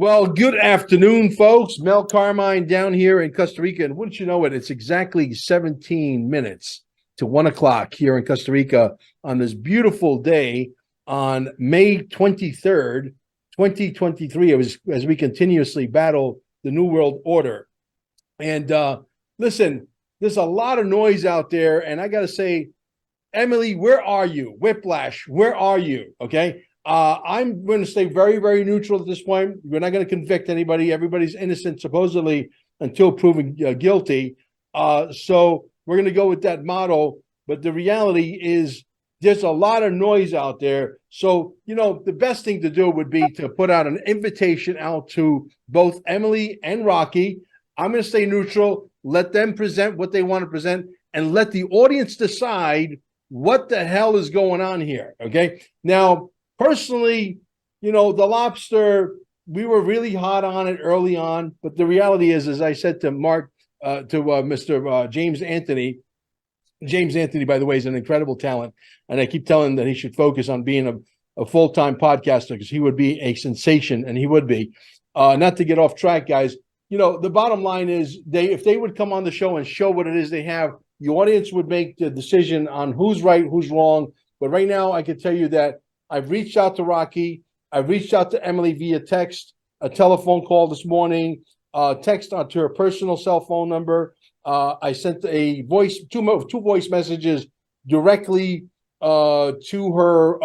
Well, good afternoon, folks. Mel Carmine down here in Costa Rica. And wouldn't you know it, it's exactly 17 minutes to 1 o'clock here in Costa Rica on this beautiful day on May 23rd, 2023, as we continuously battle the New World Order. And listen, there's a lot of noise out there. And I got to say, Emily, where are you? Whiplash, where are you? Okay. I'm going to stay very, very neutral at this point. We're not going to convict anybody. Everybody's innocent, supposedly, until proven guilty. So we're going to go with that motto. But the reality is there's a lot of noise out there. So, you know, the best thing to do would be to put out an invitation out to both Emily and Rocky. I'm going to stay neutral. Let them present what they want to present and let the audience decide what the hell is going on here. Okay. Now, personally, you know, the LOBSTR, we were really hot on it early on, but the reality is, as I said to Mr. James Anthony, by the way, is an incredible talent, and I keep telling him that he should focus on being a full-time podcaster because he would be a sensation, and he would be. Not to get off track, guys, you know, the bottom line is if they would come on the show and show what it is they have, the audience would make the decision on who's right, who's wrong. But right now, I can tell you that I've reached out to Rocky. I've reached out to Emily via text, a telephone call this morning, text onto her personal cell phone number. I sent a two voice messages directly to her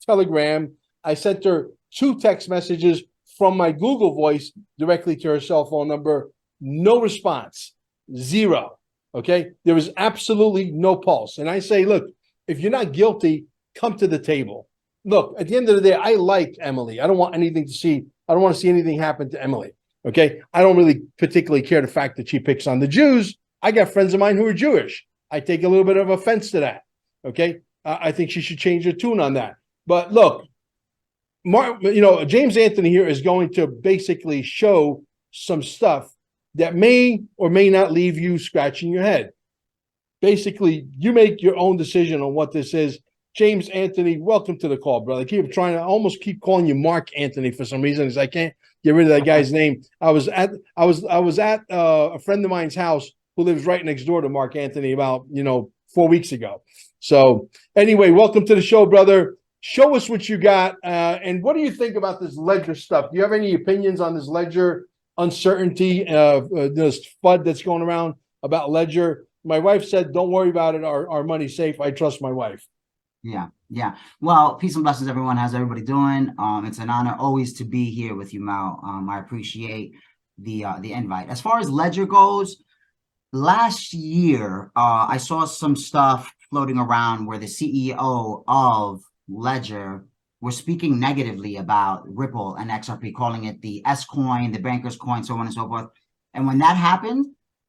Telegram. I sent her 2 text messages from my Google Voice directly to her cell phone number. No response, 0. Okay, there was absolutely no pulse. And I say, look, if you're not guilty, come to the table. Look, at the end of the day, I like Emily. I don't want anything to see. I don't want to see anything happen to Emily. Okay. I don't really particularly care the fact that she picks on the Jews. I got friends of mine who are Jewish. I take a little bit of offense to that. Okay. I think she should change her tune on that. But look, James Anthony here is going to basically show some stuff that may or may not leave you scratching your head. Basically, you make your own decision on what this is. James Anthony, welcome to the call, brother. I almost keep calling you Mark Anthony for some reason, because I can't get rid of that guy's name. I was at a friend of mine's house who lives right next door to Mark Anthony about 4 weeks ago. So anyway, welcome to the show, brother. Show us what you got, and what do you think about this Ledger stuff? Do you have any opinions on this Ledger uncertainty, this FUD that's going around about Ledger? My wife said, "Don't worry about it. Our money's safe." I trust my wife. Yeah. Well, peace and blessings, everyone. How's everybody doing? It's an honor always to be here with you, Mel. I appreciate the invite. As far as Ledger goes, last year, I saw some stuff floating around where the CEO of Ledger was speaking negatively about Ripple and XRP, calling it the S coin, the banker's coin, so on and so forth. And when that happened,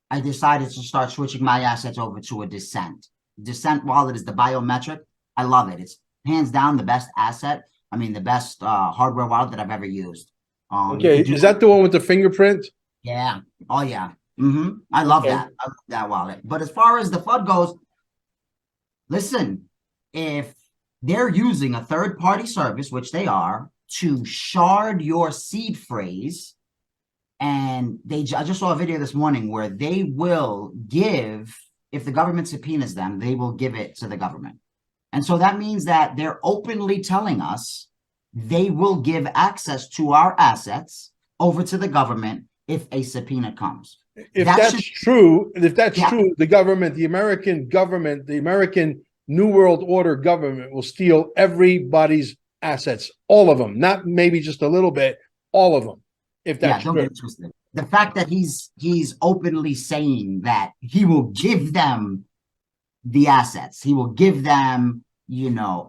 I decided to start switching my assets over to a Descent. Descent wallet is the biometric. I love it. It's hands down the best asset. I mean, the best hardware wallet that I've ever used. Okay, is that the one with the fingerprint? Yeah. Oh, yeah. I love that. I love that wallet. But as far as the FUD goes, listen, if they're using a third-party service, which they are, to shard your seed phrase, and I just saw a video this morning where they will give, if the government subpoenas them, they will give it to the government. And so that means that they're openly telling us they will give access to our assets over to the government if a subpoena comes. If that's true, the government, the American government, the American New World Order government will steal everybody's assets, all of them, not maybe just a little bit, all of them. If that's true. The fact that he's openly saying that he will give them the assets, he will give them,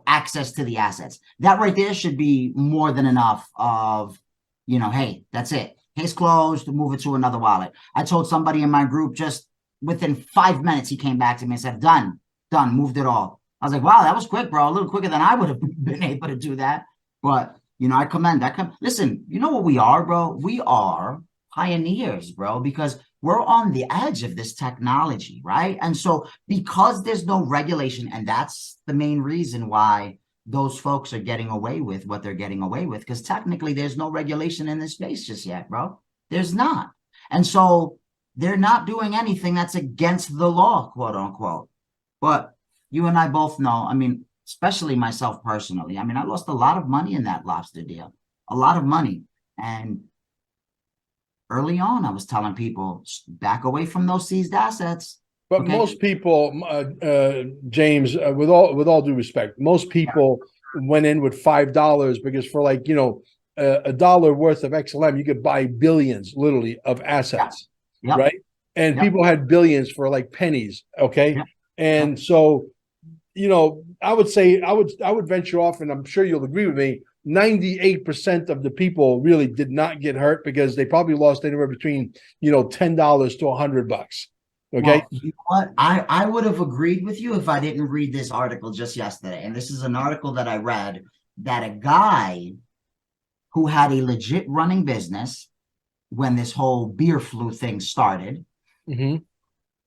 access to the assets. That right there should be more than enough of, hey, that's it. Case closed, move it to another wallet. I told somebody in my group just within 5 minutes, he came back to me and said, done, moved it all. I was like, wow, that was quick, bro. A little quicker than I would have been able to do that. But, I commend. Listen, you know what we are, bro? We are pioneers, bro, because we're on the edge of this technology, right? And so because there's no regulation, and that's the main reason why those folks are getting away with what they're getting away with, because technically there's no regulation in this space just yet, bro. There's not. And so they're not doing anything that's against the law, quote unquote. But you and I both know, I mean, especially myself personally, I mean, I lost a lot of money in that lobster deal, a lot of money. And early on, I was telling people, back away from those seized assets. But okay? most people, James, with all due respect, most people went in with $5 because for like, you know, a dollar worth of XLM, you could buy billions literally of assets, Yep. right? And people had billions for like pennies. Okay. And so, you know, I would say I would venture off, and I'm sure you'll agree with me, 98% of the people really did not get hurt because they probably lost anywhere between, you know, $10 to $100. Okay. Well, you know what? I would have agreed with you if I didn't read this article just yesterday. And this is an article that I read that a guy who had a legit running business when this whole beer flu thing started,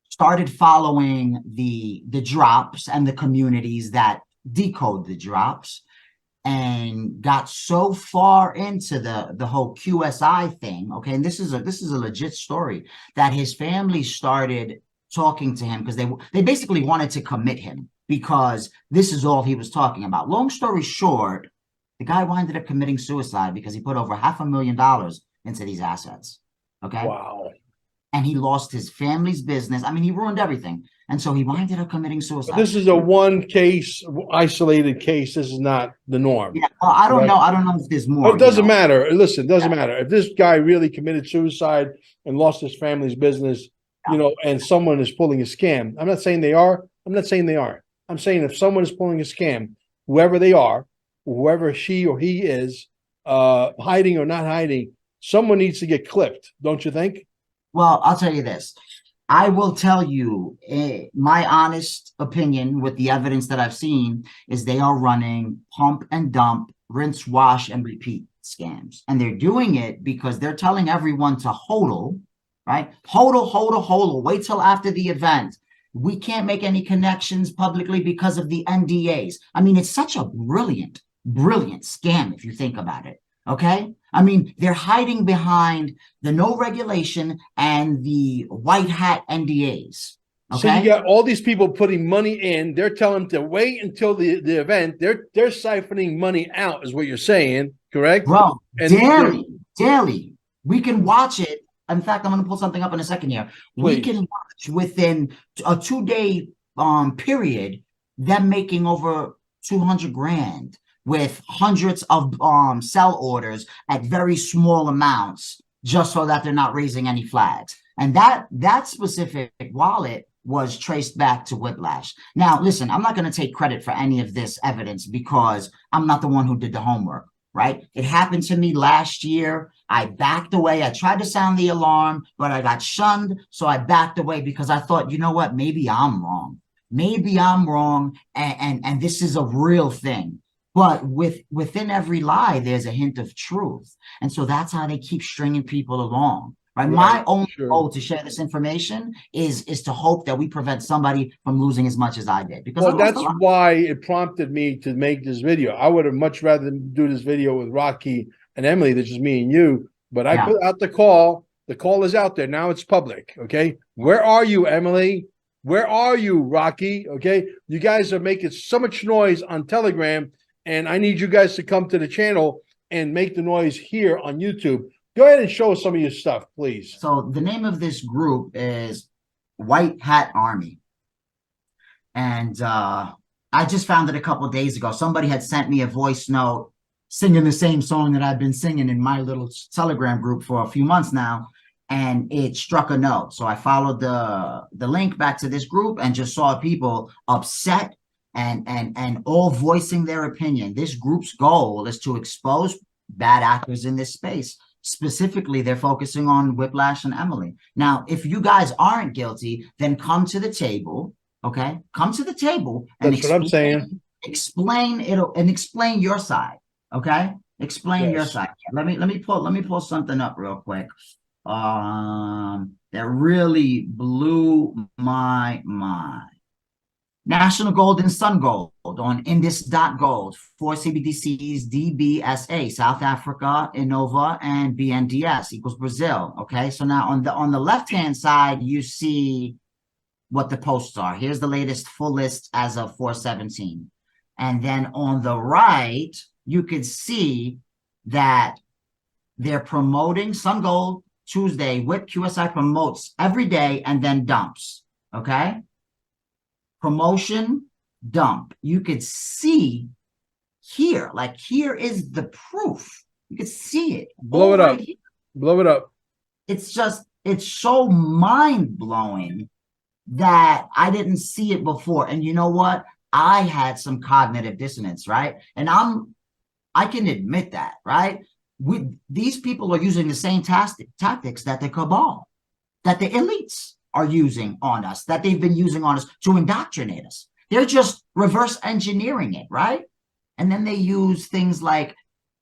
started following the drops and the communities that decode the drops, and got so far into the whole QSI thing, okay, and this is a legit story, that his family started talking to him because they basically wanted to commit him because this is all he was talking about. Long story short, the guy winded up committing suicide because he put over $500,000 into these assets. Okay. Wow. And he lost his family's business. I mean, he ruined everything. And so he winded up committing suicide. But this is a one case, isolated case. This is not the norm. Yeah, well, I don't know. I don't know if there's more. But it doesn't matter. Listen, it doesn't matter. If this guy really committed suicide and lost his family's business, you know, and someone is pulling a scam, I'm not saying they are. I'm not saying they aren't. I'm saying if someone is pulling a scam, whoever they are, whoever she or he is, hiding or not hiding, someone needs to get clipped, don't you think? Well, I'll tell you this. I will tell you my honest opinion with the evidence that I've seen is they are running pump and dump, rinse, wash, and repeat scams. And they're doing it because they're telling everyone to hodl, right? Hodl, hodl, hodl. Wait till after the event. We can't make any connections publicly because of the NDAs. I mean, it's such a brilliant, brilliant scam if you think about it. Okay. I mean, they're hiding behind the no regulation and the white hat NDAs. Okay? So you got all these people putting money in. They're telling them to wait until the event. They're siphoning money out, is what you're saying, correct? Bro, And daily. We can watch it. In fact, I'm going to pull something up in a second here. Please. We can watch within a 2-day period them making over 200 grand. With hundreds of sell orders at very small amounts, just so that they're not raising any flags. And that specific wallet was traced back to Whiplash. Now, listen, I'm not going to take credit for any of this evidence because I'm not the one who did the homework, right? It happened to me last year. I backed away. I tried to sound the alarm, but I got shunned. So I backed away because I thought, you know what? Maybe I'm wrong. Maybe I'm wrong. And this is a real thing. But within every lie, there's a hint of truth. And so that's how they keep stringing people along. Right? My only goal to share this information is to hope that we prevent somebody from losing as much as I did. Because that's why it prompted me to make this video. I would have much rather do this video with Rocky and Emily than just me and you. But I put out the call. The call is out there. Now it's public. Okay. Where are you, Emily? Where are you, Rocky? Okay. You guys are making so much noise on Telegram. And I need you guys to come to the channel and make the noise here on YouTube. Go ahead and show us some of your stuff, please. So the name of this group is White Hat Army. And I just found it a couple of days ago. Somebody had sent me a voice note singing the same song that I've been singing in my little Telegram group for a few months now. And it struck a note. So I followed the link back to this group and just saw people upset and all voicing their opinion. This group's goal is to expose bad actors in this space. Specifically, they're focusing on Whiplash and Emily. Now, if you guys aren't guilty, then come to the table, okay? Come to the table and That's what I'm saying. Explain it and explain your side, okay? Explain your side. Let me pull something up real quick. That really blew my mind. National Gold and Sun Gold on Indus.Gold, 4 CBDCs, DBSA, South Africa, Innova, and BNDS equals Brazil. Okay, so now on the left-hand side, you see what the posts are. Here's the latest full list as of 4/17. And then on the right, you could see that they're promoting Sun Gold Tuesday. WHIP QSI promotes every day and then dumps. Okay. Promotion, dump. You could see here, like here is the proof. You could see it. Blow it up. Here. Blow it up. It's so mind-blowing that I didn't see it before. And you know what? I had some cognitive dissonance, right? And I can admit that, right? These people are using the same tactics that the cabal, that the elites are using on us, that they've been using on us to indoctrinate us. They're just reverse engineering it, right? And then they use things like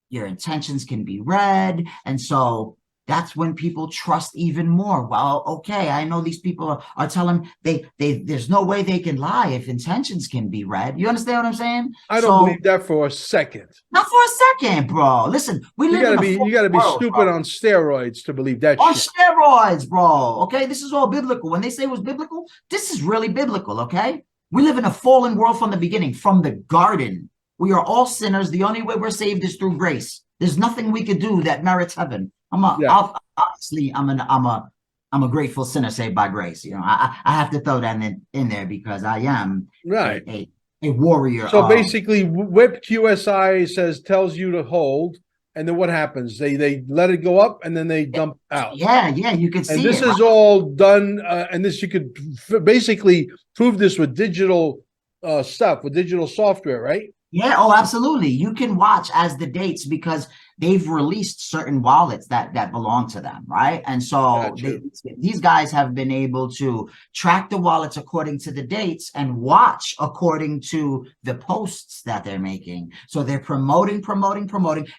your intentions can be read. And so that's when people trust even more. Well, okay, I know these people are telling there's no way they can lie if intentions can be read. You understand what I'm saying? I don't believe that for a second. Not for a second, bro. Listen, you gotta be stupid on steroids to believe that on shit. steroids, bro. Okay, this is all biblical. When they say it was biblical, this is really biblical. Okay, we live in a fallen world from the beginning, from the garden. We are all sinners. The only way we're saved is through grace. There's nothing we could do that merits heaven. Obviously, I'm a grateful sinner saved by grace. You know, I have to throw that in there because I am a warrior. So basically, WHIP QSI tells you to hold, and then what happens? They let it go up, and then they dump out. Yeah, you can see. And this is all done, and this you could basically prove this with digital stuff, with digital software, right? Yeah, oh, absolutely. You can watch as the dates because they've released certain wallets that belong to them, right? And so these guys have been able to track the wallets according to the dates and watch according to the posts that they're making. So they're promoting.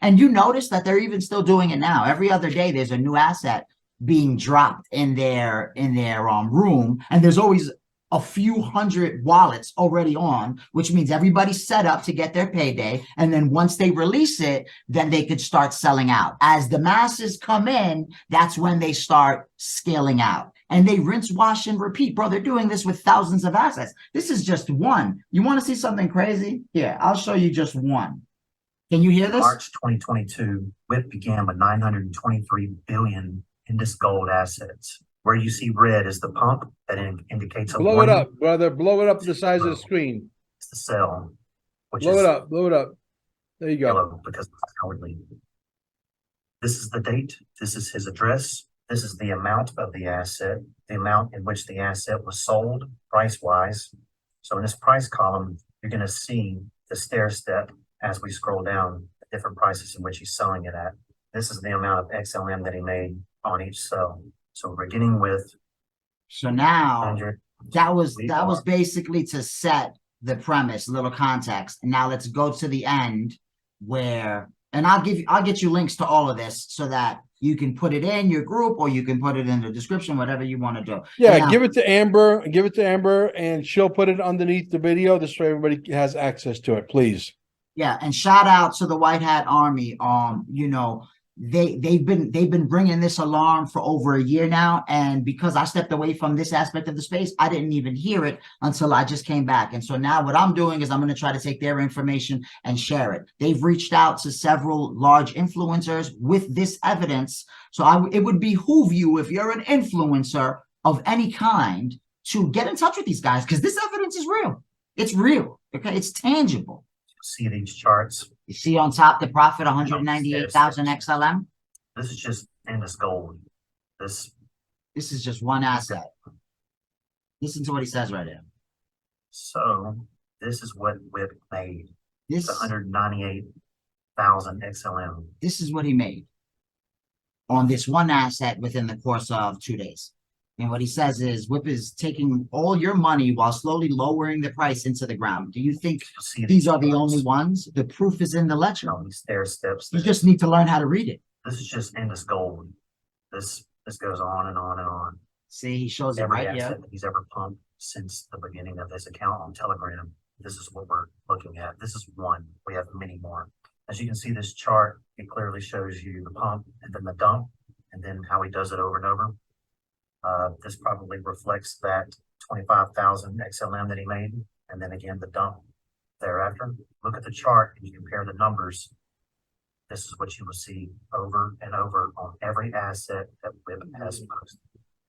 And you notice that they're even still doing it now. Every other day, there's a new asset being dropped in their room, and there's always a few hundred wallets already on, which means everybody's set up to get their payday. And then once they release it, then they could start selling out. As the masses come in, that's when they start scaling out. And they rinse, wash, and repeat. Bro, they're doing this with thousands of assets. This is just one. You want to see something crazy? Here, I'll show you just one. Can you hear this? March 2022, WHIP began with 923 billion Indus Gold assets. Where you see red is the pump that indicates a blow warning. it up, brother. Blow it up to the size of the screen. It's the cell, which blow is it up. Blow it up. There you go. Yellow because it's cowardly. This is the date. This is his address. This is the amount of the asset, the amount in which the asset was sold price-wise. So in this price column, you're going to see the stair step as we scroll down the different prices in which he's selling it at. This is the amount of XLM that he made on each cell. So we're beginning with. So now that was basically to set the premise, a little context. And now let's go to the end where, and I'll get you links to all of this so that you can put it in your group or you can put it in the description, whatever you want to do. Yeah, now, give it to Amber, and she'll put it underneath the video. This way everybody has access to it, please. Yeah, and shout out to the White Hat Army. You know, they've been bringing this along for over a year now, and because I stepped away from this aspect of the space, I didn't even hear it until I just came back. And so now what I'm doing is I'm going to try to take their information and share it. They've reached out to several large influencers with this evidence, so it would behoove you, if you're an influencer of any kind, to get in touch with these guys, because this evidence is real. It's real. Okay, it's tangible. See these charts. You see on top the profit 198,000 XLM. This is just Indus Gold. This is just one asset. Listen to what he says right here. So this is what WHIP made. This 198,000 XLM. This is what he made on this one asset within the course of 2 days. And what he says is WHIP is taking all your money while slowly lowering the price into the ground. Do you think these are the only ones? The proof is in the ledger. No, these stair steps. You just need to learn how to read it. This is just Indus Gold. This goes on and on and on. See, he shows it Every right asset here. that he's ever pumped, since the beginning of his account on Telegram. This is what we're looking at. This is one. We have many more. As you can see, this chart, it clearly shows you the pump and then the dump, and then how he does it over and over. This probably reflects that 25,000 XLM that he made, and then again the dump thereafter. Look at the chart and you compare the numbers. This is what you will see over and over on every asset that WIP has posted.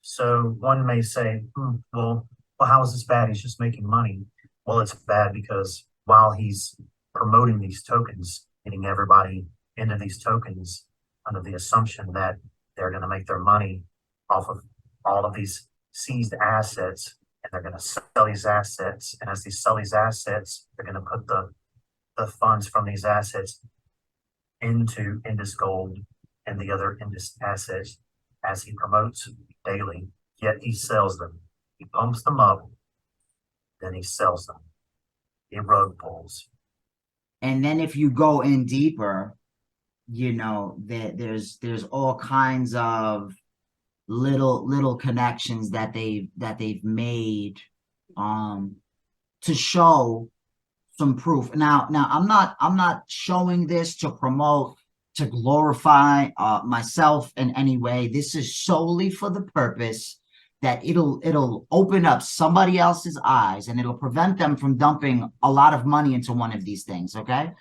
So one may say, well, how is this bad? He's just making money. Well, it's bad because while he's promoting these tokens, getting everybody into these tokens under the assumption that they're going to make their money off of all of these seized assets, and they're going to sell these assets. And as they sell these assets, they're going to put the funds from these assets into Indus Gold and the other Indus assets as he promotes daily. Yet he sells them. He pumps them up, then he sells them. He rug pulls. And then if you go in deeper, you know, there's all kinds of little connections that they've made to show some proof. Now I'm not showing this to promote, to glorify myself in any way. This is solely for the purpose that it'll open up somebody else's eyes, and it'll prevent them from dumping a lot of money into one of these things. Okay,